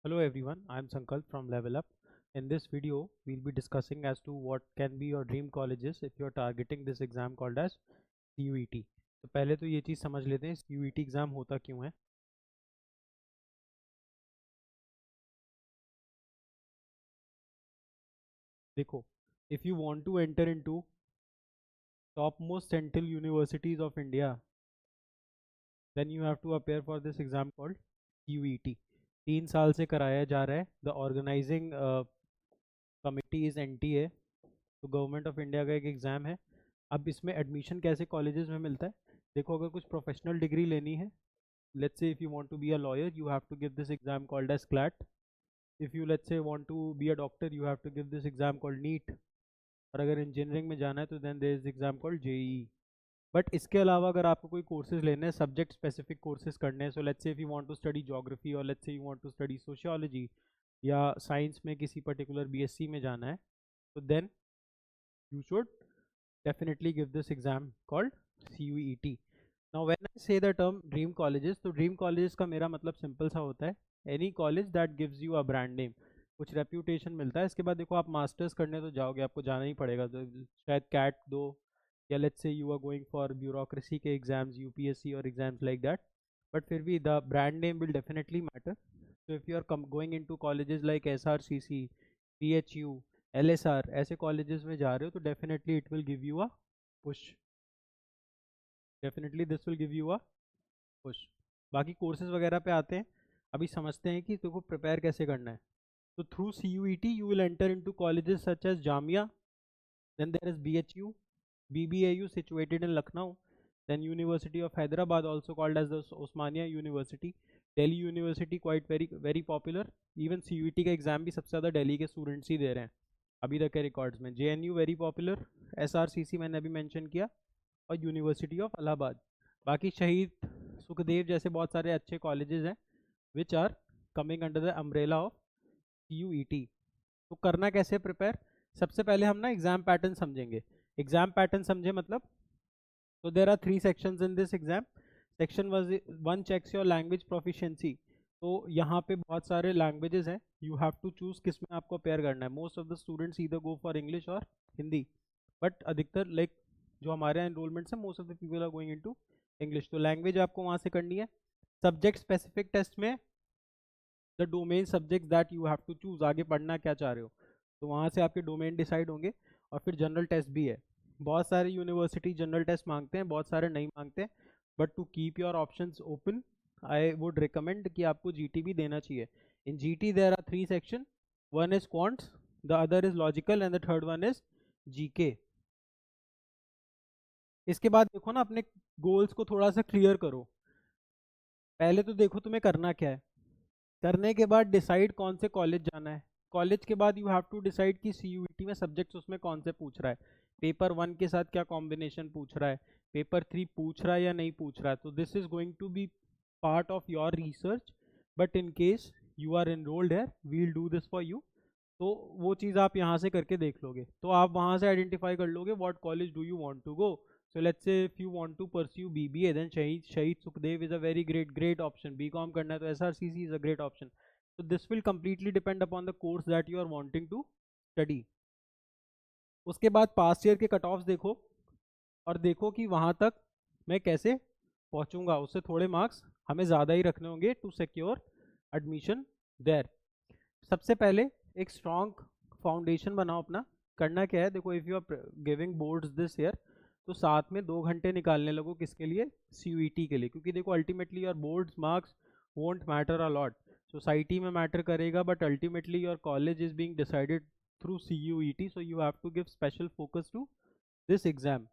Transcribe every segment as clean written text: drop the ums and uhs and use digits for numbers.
Hello everyone, I am Sankalp from Level Up. In this video, we'll be discussing as to what can be your dream colleges if you're targeting this exam called as CUET. तो पहले तो ये चीज़ समझ लेते हैं CUET exam होता क्यों है। देखो, if you want to enter into topmost central universities of India, then you have to appear for this exam called CUET. 3 साल से कराया जा रहा है। The organising committee is NTA, तो गवर्नमेंट ऑफ इंडिया का एक एग्ज़ाम है। अब इसमें एडमिशन कैसे कॉलेजेस में मिलता है। देखो, अगर कुछ प्रोफेशनल डिग्री लेनी है, let's say if you want to be a lawyer, you have to give this exam called as CLAT. If you let's say want to be a doctor, you have to give this exam called NEET. और अगर engineering में जाना है तो then there is exam called JEE. But इसके अलावा अगर आपको कोई कोर्सेज लेने हैं, सब्जेक्ट स्पेसिफिक कोर्सेज करने हैं, so let's say if you want to study geography और let's say you want to study sociology या साइंस में किसी पर्टिकुलर BSc में जाना है, तो then you should definitely give this exam called CUET. Now when I say the term dream colleges, तो dream colleges का मेरा मतलब सिंपल सा होता है any college that gives you a brand name, कुछ रेप्यूटेशन मिलता है। इसके बाद देखो, आप मास्टर्स करने तो जाओगे, आपको जाना ही पड़ेगा, तो शायद कैट दो या let's say you are going for bureaucracy के एग्जाम्स, UPSC और एग्जाम्स लाइक दैट, बट फिर भी the brand name will definitely matter. So if you are going into colleges like SRCC, PHU, LSR, ऐसे colleges में जा रहे हो तो definitely it will give you a push, definitely this will give you a push. बाकी courses वगैरह पे आते हैं, अभी समझते हैं कि तुमको प्रिपेयर कैसे करना है। तो through CUET you will enter into colleges such as Jamia, then there is BHU, BBAU situated in Lucknow, then University of Hyderabad also called as the Osmania University, Delhi University quite very popular, even CUET का exam भी सबसे ज़्यादा दिल्ली के students ही दे रहे हैं अभी तक के रिकॉर्ड्स में। JNU वेरी पॉपुलर, SRCC मैंने अभी मेंशन किया, और यूनिवर्सिटी ऑफ इलाहाबाद। बाकी शहीद सुखदेव जैसे बहुत सारे अच्छे कॉलेजेस हैं which are coming under the umbrella of CUET। तो करना कैसे प्रिपेयर, सबसे पहले हम ना एग्जाम पैटर्न समझेंगे। एग्जाम पैटर्न समझे मतलब, तो there are 3 sections in this exam. Section 1 checks your language proficiency, तो यहाँ पे बहुत सारे लैंग्वेजेस हैं, यू हैव टू चूज किस में आपको पेयर करना है। Most of the students either go for English और हिंदी, बट अधिकतर लाइक जो हमारे यहाँ एनरोलमेंट्स है, most of the people are going into English, तो लैंग्वेज आपको वहाँ से करनी है। सब्जेक्ट स्पेसिफिक टेस्ट में the domain subject that you have to choose, आगे पढ़ना क्या चाह रहे हो, तो वहाँ से आपके डोमेन डिसाइड होंगे। और फिर जनरल टेस्ट भी है, बहुत सारे यूनिवर्सिटी जनरल टेस्ट मांगते हैं, बहुत सारे नहीं मांगते हैं, but to keep your options open I would recommend कि आपको GT भी देना चाहिए। In GT there are 3 section, one is quants, the other is logical and the third one is GK। इसके बाद देखो ना, अपने गोल्स को थोड़ा सा क्लियर करो। पहले तो देखो तुम्हें करना क्या है, करने के बाद डिसाइड कौन से कॉलेज जाना है। कॉलेज के बाद यू हैव टू डिसाइड कि CUET में सब्जेक्ट्स उसमें कौन से पूछ रहा है, पेपर 1 के साथ क्या कॉम्बिनेशन पूछ रहा है, पेपर 3 पूछ रहा है या नहीं पूछ रहा है। तो this is going to be part of your research, but in case you are enrolled है, we'll do this for you. तो वो चीज़ आप यहाँ से करके देख लोगे, तो आप वहाँ से आइडेंटिफाई कर लोगे what college do you want to go. So let's say if you want to pursue BBA, then Shahid Sukhdev is a very great option. BCom करना है तो SRCC is a great option. So this will completely depend upon the course that you are wanting to study. उसके बाद past year के cut offs देखो, और देखो कि वहाँ तक मैं कैसे पहुँचूंगा। उससे थोड़े मार्क्स हमें ज़्यादा ही रखने होंगे टू सिक्योर एडमिशन देयर। सबसे पहले एक स्ट्रॉन्ग फाउंडेशन बनाओ अपना। करना क्या है, देखो, if you are giving boards this year, तो साथ में 2 घंटे निकालने लगो, किसके लिए, CUET के लिए। क्योंकि देखो ultimately your boards marks won't matter a lot, society में मैटर करेगा, but ultimately your college is being decided through CUET, so you have to give special focus to this exam.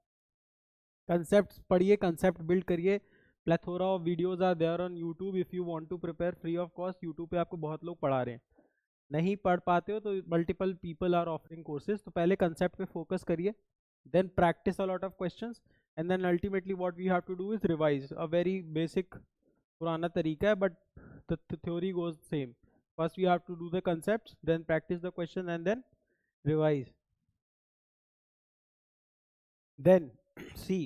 Concept पढ़िए, concept build करिए। Plethora of videos are there on YouTube if you want to prepare free of cost. YouTube पे आपको बहुत लोग पढ़ा रहे हैं, नहीं पढ़ पाते हो तो multiple people are offering courses. तो पहले कंसेप्ट पे फोकस करिए, then practice a lot of questions, and then ultimately what we have to do is revise a very basic purana tarika hai, but the theory goes same. First we have to do the concepts, then practice the question, and then revise. Then see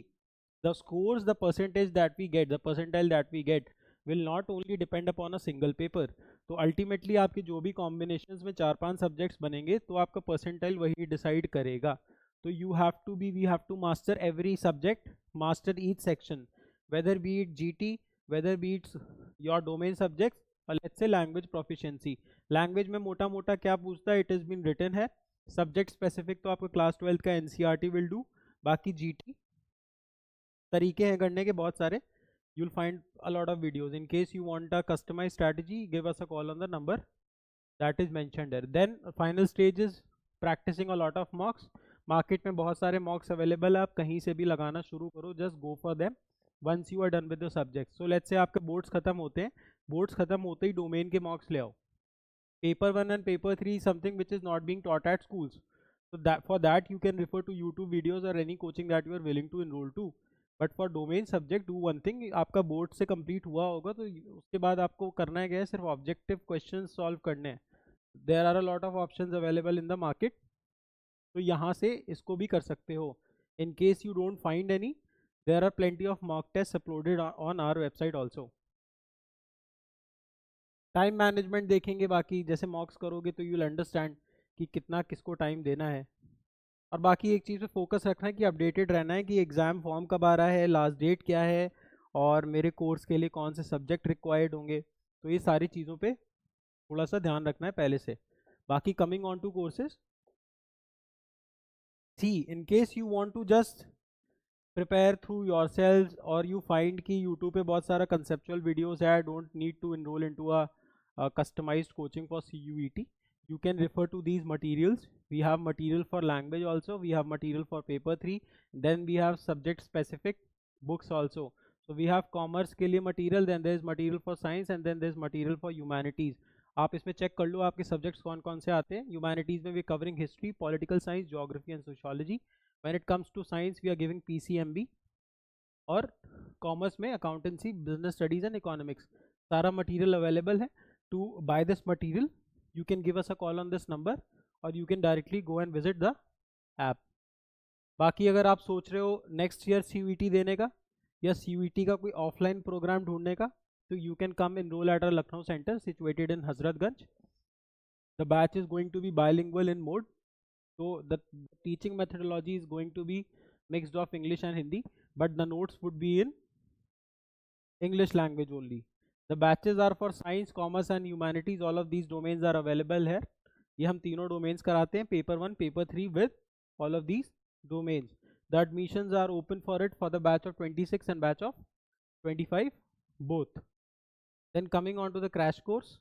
the scores, the percentage that we get, the percentile that we get will not only depend upon a single paper. तो ultimately आपके जो भी combinations में 4-5 subjects बनेंगे तो आपका percentile वही decide करेगा। तो you have to be we have to master every subject, master each section, whether be it GT, whether be its your domain subjects, और let's say language proficiency. Language में मोटा मोटा क्या पूछता है, इट इज बीन रिटन है। Subject specific तो आपका क्लास 12 का एनसीईआरटी विल डू। बाकी जीटी तरीके हैं करने के बहुत सारे, you'll find a lot of videos. In case you want a customized strategy, give us a call on the number that is mentioned there. Then final stage is practicing a lot of mocks. Market में बहुत सारे मॉक्स available है, आप कहीं से भी लगाना शुरू करो, just go for them once you are done with the subject. So let's say आपके बोर्ड्स खत्म होते हैं, बोर्ड्स खत्म होते ही डोमेन के मॉक्स ले आओ। Paper 1 and paper 3 is something which is not being taught at schools, so that for that you can refer to YouTube videos or any coaching that you are willing to enroll to. But for domain subject do one thing, आपका board से complete हुआ होगा तो उसके बाद आपको करना है क्या है, सिर्फ ऑब्जेक्टिव क्वेश्चन सॉल्व करने हैं। There are a lot of options available in the market, तो यहाँ से इसको भी कर सकते हो। In case you don't find any, there are plenty of mock test uploaded on our website also. Time management देखेंगे, बाकी जैसे मॉक्स करोगे तो यू विल अंडरस्टैंड कि कितना किसको टाइम देना है। और बाकी एक चीज़ पे फोकस रखना है कि अपडेटेड रहना है कि एग्ज़ाम फॉर्म कब आ रहा है, लास्ट डेट क्या है, और मेरे कोर्स के लिए कौन से सब्जेक्ट रिक्वायर्ड होंगे। तो ये सारी चीज़ों पे थोड़ा सा ध्यान रखना है पहले से। बाकी coming on to courses, see in case you want to just prepare through your selves और यू फाइंड कि यूट्यूब पे बहुत सारा कंसेप्चुअल वीडियोज़ है, don't need to enrol in to a customised coaching for CUET, you can refer to these materials. We have material for language also, we have material for paper 3, then we have subject specific books also. So we have commerce के लिए material, then there is material for science, and then there is material for humanities. आप इसमें check कर लो आपके subjects कौन कौन से आते हैं। ह्यूमैनिटीज़ में we covering history, political science, geography and sociology. When it comes to science we are giving PCMB, और कॉमर्स में accountancy, business studies and economics. सारा मटेरियल अवेलेबल है। To buy this material you can give us a call on this number, or you can directly go and visit the app. बाकी अगर आप सोच रहे हो नेक्स्ट ईयर CUET देने का या CUET का कोई ऑफलाइन प्रोग्राम ढूंढने का, तो you can come enroll at our Lucknow center situated in Hazratganj. The batch is going to be bilingual in mode, so the teaching methodology is going to be mixed of English and Hindi, but the notes would be in English language only. The batches are for science, commerce and humanities. All of these domains are available here. ये हम तीनों domains कराते हैं, paper 1, paper 3 with all of these domains. The admissions are open for it for the batch of 26 and batch of 25 both. Then coming on to the crash course.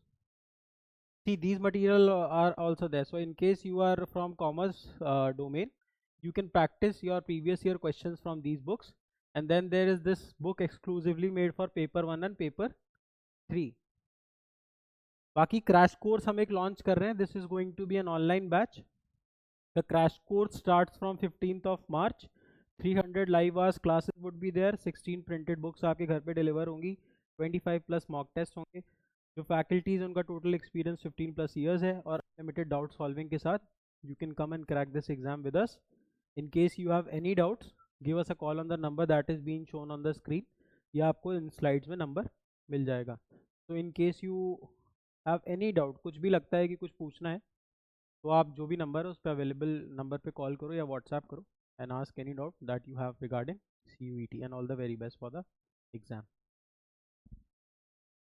See, these material are also there. So in case you are from commerce domain, you can practice your previous year questions from these books. And then there is this book exclusively made for paper 1 and paper 3. बाकी crash course हम एक launch कर रहे हैं, this is going to be an online batch. The crash course starts from 15th of March. 300 live hours classes would be there, 16 printed books आपके घर पे deliver होंगी, 25 प्लस मॉक टेस्ट होंगे। जो फैकल्टीज उनका टोटल एक्सपीरियंस 15 प्लस ईयर्स है, और limited doubt solving के साथ you can come and crack this exam with us. In case you have any doubts, give us a call on the number that is being shown on the screen, या आपको इन slides में number मिल जाएगा। तो इन case you have any doubt, कुछ भी लगता है कि कुछ पूछना है, तो आप जो भी नंबर है उस पर अवेलेबल नंबर पे कॉल करो या व्हाट्सएप करो, and ask any doubt that you have regarding CUET, and all the very best for the exam.